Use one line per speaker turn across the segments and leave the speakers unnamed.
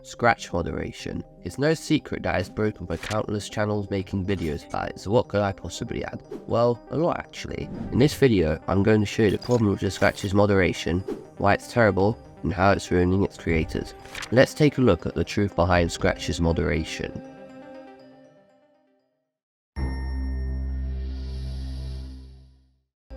Scratch moderation. It's no secret that it's broken by countless channels making videos about it, so what could I possibly add? Well, a lot actually. In this video, I'm going to show you the problem with the Scratch's moderation, why it's terrible, and how it's ruining its creators. Let's take a look at the truth behind Scratch's moderation.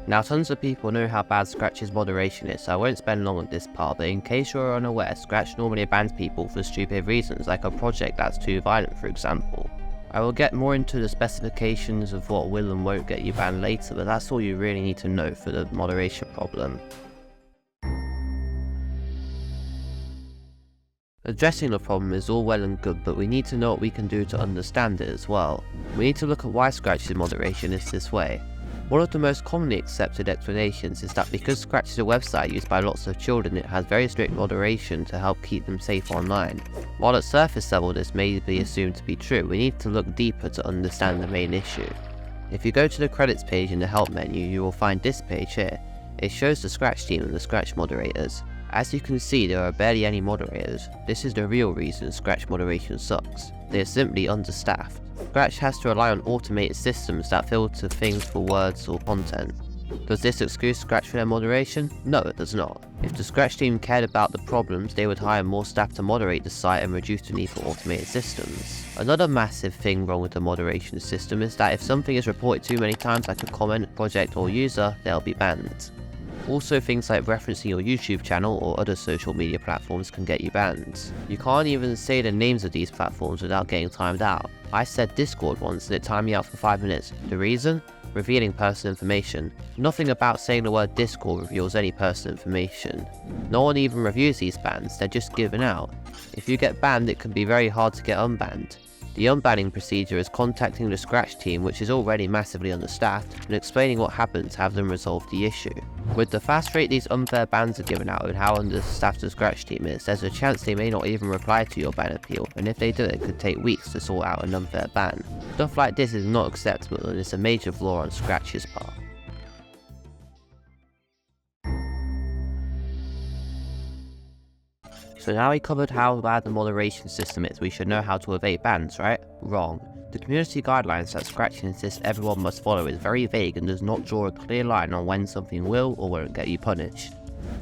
Now tons of people know how bad Scratch's moderation is, so I won't spend long on this part, but in case you're unaware, Scratch normally bans people for stupid reasons, like a project that's too violent for example. I will get more into the specifications of what will and won't get you banned later, but that's all you really need to know for the moderation problem. Addressing the problem is all well and good, but we need to know what we can do to understand it as well. We need to look at why Scratch's moderation is this way. One of the most commonly accepted explanations is that because Scratch is a website used by lots of children, it has very strict moderation to help keep them safe online. While at surface level this may be assumed to be true, we need to look deeper to understand the main issue. If you go to the credits page in the help menu, you will find this page here. It shows the Scratch team and the Scratch moderators. As you can see, there are barely any moderators. This is the real reason Scratch moderation sucks. They are simply understaffed. Scratch has to rely on automated systems that filter things for words or content. Does this excuse Scratch for their moderation? No, it does not. If the Scratch team cared about the problems, they would hire more staff to moderate the site and reduce the need for automated systems. Another massive thing wrong with the moderation system is that if something is reported too many times, like a comment, project or user, they'll be banned. Also, things like referencing your YouTube channel or other social media platforms can get you banned. You can't even say the names of these platforms without getting timed out. I said Discord once and it timed me out for 5 minutes. The reason? Revealing personal information. Nothing about saying the word Discord reveals any personal information. No one even reviews these bans, they're just given out. If you get banned, it can be very hard to get unbanned. The unbanning procedure is contacting the Scratch team, which is already massively understaffed, and explaining what happened to have them resolve the issue. With the fast rate these unfair bans are given out and how understaffed the Scratch team is, there's a chance they may not even reply to your ban appeal, and if they do, it could take weeks to sort out an unfair ban. Stuff like this is not acceptable and it's a major flaw on Scratch's part. So now we covered how bad the moderation system is, we should know how to evade bans, right? Wrong. The community guidelines that Scratch insists everyone must follow is very vague and does not draw a clear line on when something will or won't get you punished.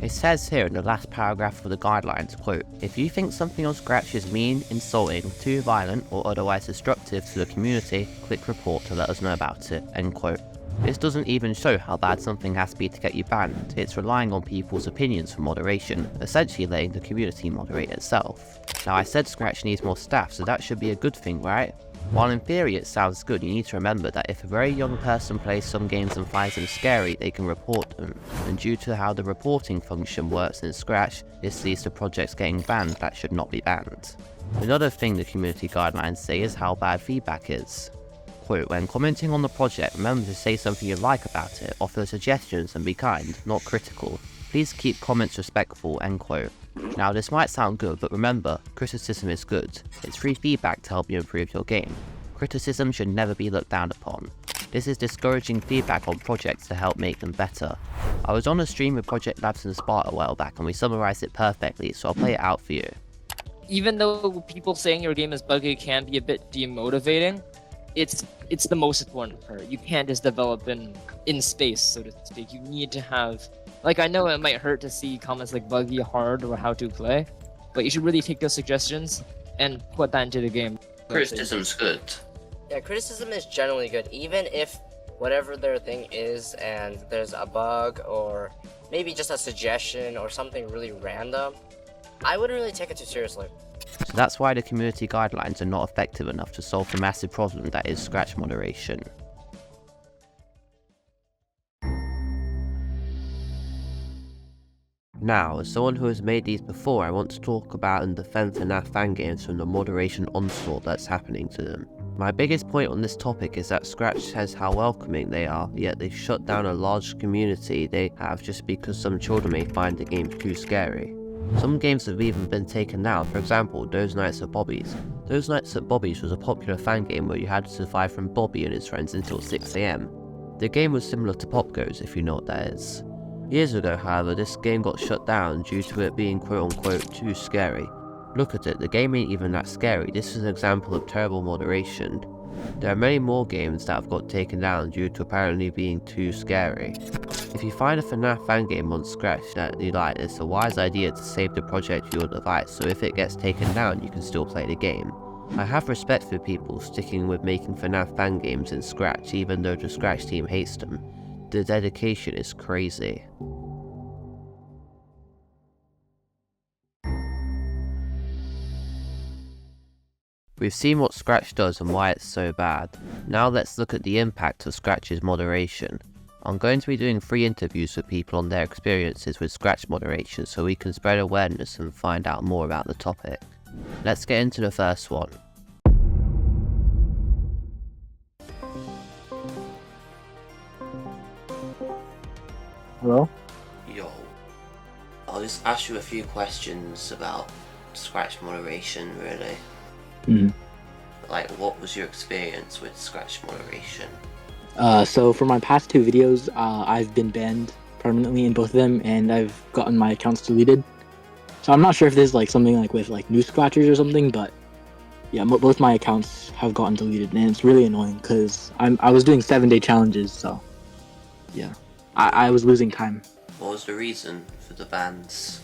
It says here in the last paragraph of the guidelines, quote, "If you think something on Scratch is mean, insulting, too violent or otherwise destructive to the community, click report to let us know about it," end quote. This doesn't even show how bad something has to be to get you banned, it's relying on people's opinions for moderation, essentially letting the community moderate itself. Now I said Scratch needs more staff, so that should be a good thing, right? While in theory it sounds good, you need to remember that if a very young person plays some games and finds them scary, they can report them, and due to how the reporting function works in Scratch, this leads to projects getting banned that should not be banned. Another thing the community guidelines say is how bad feedback is. Quote, "When commenting on the project, remember to say something you like about it, offer suggestions and be kind, not critical. Please keep comments respectful," end quote. Now this might sound good, but remember, criticism is good. It's free feedback to help you improve your game. Criticism should never be looked down upon. This is discouraging feedback on projects to help make them better. I was on a stream with Project Labs and Spart a while back and we summarized it perfectly, so I'll play it out for you.
Even though people saying your game is buggy can be a bit demotivating, it's the most important part. You can't just develop in space, so to speak. You need to have, like, I know it might hurt to see comments like buggy, hard, or how to play, but you should really take those suggestions and put that into the game.
Criticism's good.
Yeah, criticism is generally good, even if whatever their thing is and there's a bug or maybe just a suggestion or something really random, I wouldn't really take it too seriously.
So that's why the community guidelines are not effective enough to solve the massive problem that is Scratch moderation. Now, as someone who has made these before, I want to talk about and defend FNAF Fangames from the moderation onslaught that's happening to them. My biggest point on this topic is that Scratch says how welcoming they are, yet they shut down a large community they have just because some children may find the game too scary. Some games have even been taken down, for example, Those Nights at Bobby's. Those Nights at Bobby's was a popular fan game where you had to survive from Bobby and his friends until 6 AM. The game was similar to Pop Goes, if you know what that is. Years ago, however, this game got shut down due to it being quote-unquote too scary. Look at it, the game ain't even that scary. This is an example of terrible moderation. There are many more games that have got taken down due to apparently being too scary. If you find a FNAF Fangame on Scratch that you like, it's a wise idea to save the project to your device, so if it gets taken down you can still play the game. I have respect for people sticking with making FNAF Fangames in Scratch even though the Scratch team hates them. The dedication is crazy. We've seen what Scratch does and why it's so bad. Now let's look at the impact of Scratch's moderation. I'm going to be doing 3 interviews with people on their experiences with Scratch moderation so we can spread awareness and find out more about the topic. Let's get into the first one.
Hello?
Yo, I'll just ask you a few questions about Scratch moderation really. Like, what was your experience with Scratch moderation?
So for my past 2 videos, I've been banned permanently in both of them, and I've gotten my accounts deleted. So I'm not sure if there's like something like with like new scratchers or something, but yeah, both my accounts have gotten deleted, and it's really annoying because I was doing 7-day challenges, so yeah, I was losing time.
What was the reason for the bans?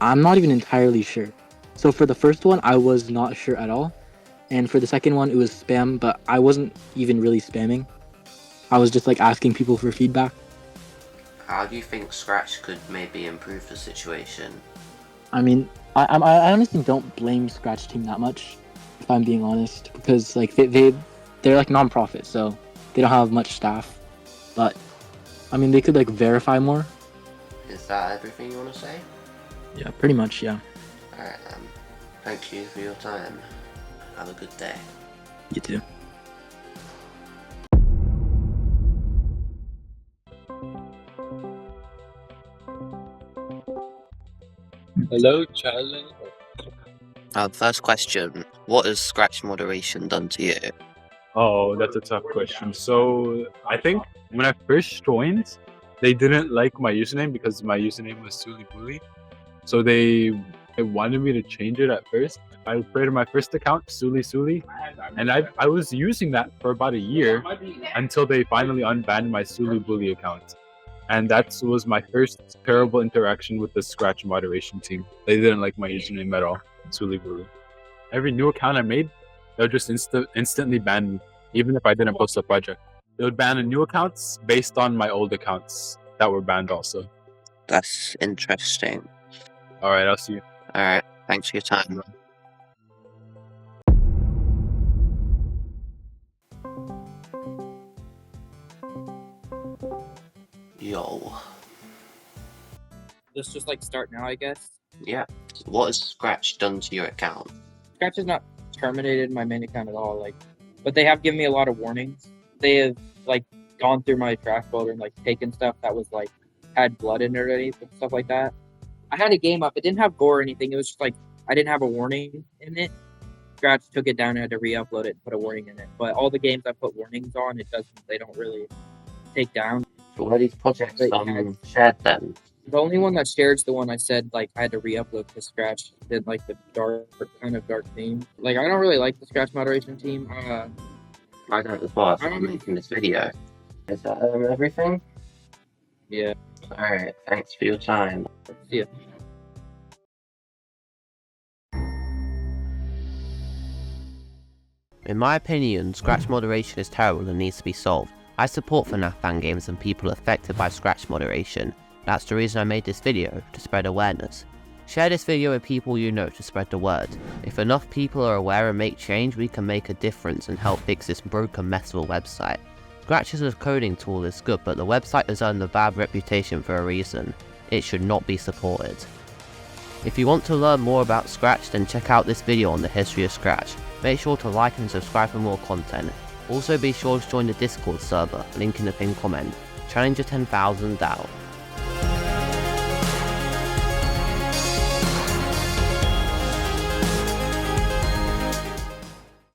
I'm not even entirely sure. So for the first one, I was not sure at all. And for the second one, it was spam, but I wasn't even really spamming. I was just like asking people for feedback.
How do you think Scratch could maybe improve the situation?
I mean, I honestly don't blame Scratch Team that much, if I'm being honest, because like they're like non-profit, so they don't have much staff. But I mean, they could like verify more.
Is that everything you want to say?
Yeah, pretty much, yeah.
Alright then. Thank you for your time. Have a good day.
You too.
Hello, Charlie.
First question. What has Scratch moderation done to you?
Oh, that's a tough question. So, I think when I first joined, they didn't like my username because my username was Sully. So they wanted me to change it at first. I created my first account, Sully, and I was using that for about a year until they finally unbanned my Sully account. And that was my first terrible interaction with the Scratch moderation team. They didn't like my username at all, Sully. Every new account I made, they would just instantly ban me, even if I didn't post a project. They would ban the new accounts based on my old accounts that were banned also.
That's interesting.
Alright, I'll see you.
Alright, thanks for your time. Yo.
Let's just like start now, I guess.
Yeah. What has Scratch done to your account?
Scratch has not terminated my main account at all, like, but they have given me a lot of warnings. They have like gone through my trash folder and like taken stuff that was like had blood in it already and stuff like that. I had a game up. It didn't have gore or anything. It was just like I didn't have a warning in it. Scratch took it down and had to re-upload it and put a warning in it. But all the games I put warnings on, they don't really take down.
But were these projects shared then?
The only one that shared is the one I said like I had to re-upload to Scratch. Did like the dark theme. Like I don't really like the Scratch moderation team.
I don't as well. I'm making this video. Is that everything?
Yeah.
Alright, thanks for your time.
See ya.
In my opinion, Scratch moderation is terrible and needs to be solved. I support FNAF Fangames and people affected by Scratch moderation. That's the reason I made this video, to spread awareness. Share this video with people you know to spread the word. If enough people are aware and make change, we can make a difference and help fix this broken mess of a website. Scratch as a coding tool is good, but the website has earned a bad reputation for a reason. It should not be supported. If you want to learn more about Scratch, then check out this video on the history of Scratch. Make sure to like and subscribe for more content. Also be sure to join the Discord server, link in the pinned comment. Challenge of 10,000 out.